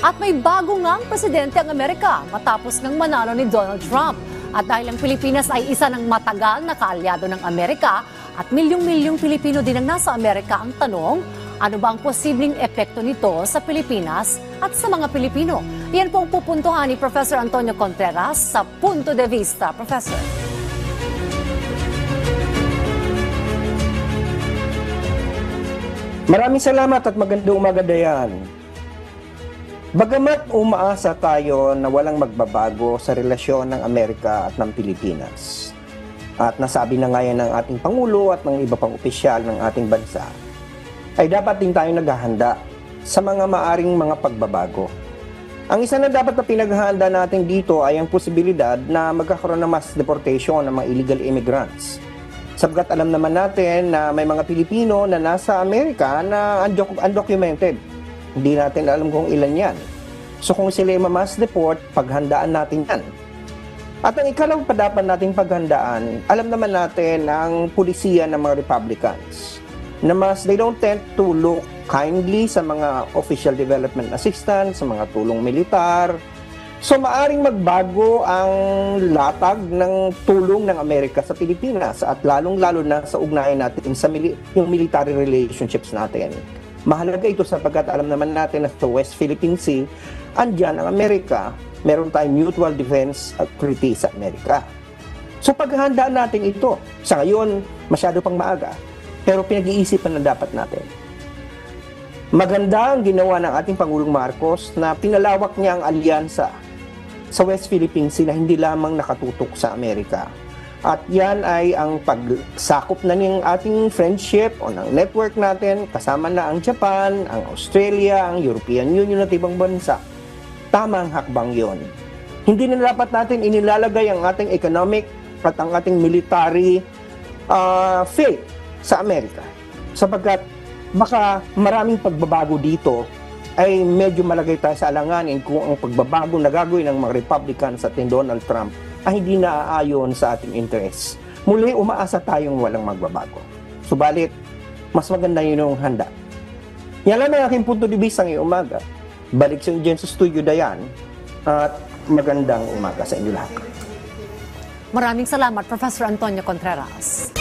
At may bago ngang presidente ang Amerika matapos ng manalo ni Donald Trump. At dahil ang Pilipinas ay isa ng matagal na kaalyado ng Amerika at milyong-milyong Pilipino din ang nasa Amerika, ang tanong, ano ba ang posibleng epekto nito sa Pilipinas at sa mga Pilipino? Yan po ang pupuntuhan ni Professor Antonio Contreras sa Punto de Vista. Professor. Maraming salamat at magandang umaga, Dayan. Bagamat umaasa tayo na walang magbabago sa relasyon ng Amerika at ng Pilipinas, at nasabi na nga yan ng ating Pangulo at ng iba pang opisyal ng ating bansa, ay dapat din tayo naghahanda sa mga maaring mga pagbabago. Ang isa na dapat na pinaghahanda natin dito ay ang posibilidad na magkakaroon ng mass deportation ng mga illegal immigrants. Sabagkat alam naman natin na may mga Pilipino na nasa Amerika na undocumented. Hindi natin alam kung ilan yan. So kung sila mass deport, paghandaan natin yan. At ang ikalawang pa dapat nating paghandaan, alam naman natin ang pulisiya ng mga Republicans na they don't tend to look kindly sa mga official development assistance, sa mga tulong militar. So maaring magbago ang latag ng tulong ng Amerika sa Pilipinas at lalong-lalo na sa ugnayan natin sa yung military relationships natin. Mahalaga ito sapagkat alam naman natin na sa West Philippine Sea, andyan ang Amerika, meron tayong mutual defense treaty sa Amerika. So paghahandaan natin ito, sa ngayon masyado pang maaga, pero pinag-iisipan na dapat natin. Maganda ang ginawa ng ating Pangulong Marcos na pinalawak niya ang alyansa sa West Philippine Sea na hindi lamang nakatutok sa Amerika. At yan ay ang pagsakop na ng ating friendship o ng network natin, kasama na ang Japan, ang Australia, ang European Union at ibang bansa. Tama ang hakbang yon. Hindi na dapat natin inilalagay ang ating economic at ang ating military faith sa Amerika. Sapagkat baka maraming pagbabago dito ay medyo malagay tayo sa alanganin kung ang pagbabago na gagawin ng mga Republicans at ni Donald Trump ay hindi naaayon sa ating interest. Muli, umaasa tayong walang magbabago. Subalit, mas maganda yun yung handa. Yan lang ang aking punto de vista ngayong umaga. Balik sa inyo dyan sa studio, Dayan, at magandang umaga sa inyo lahat. Maraming salamat, Professor Antonio Contreras.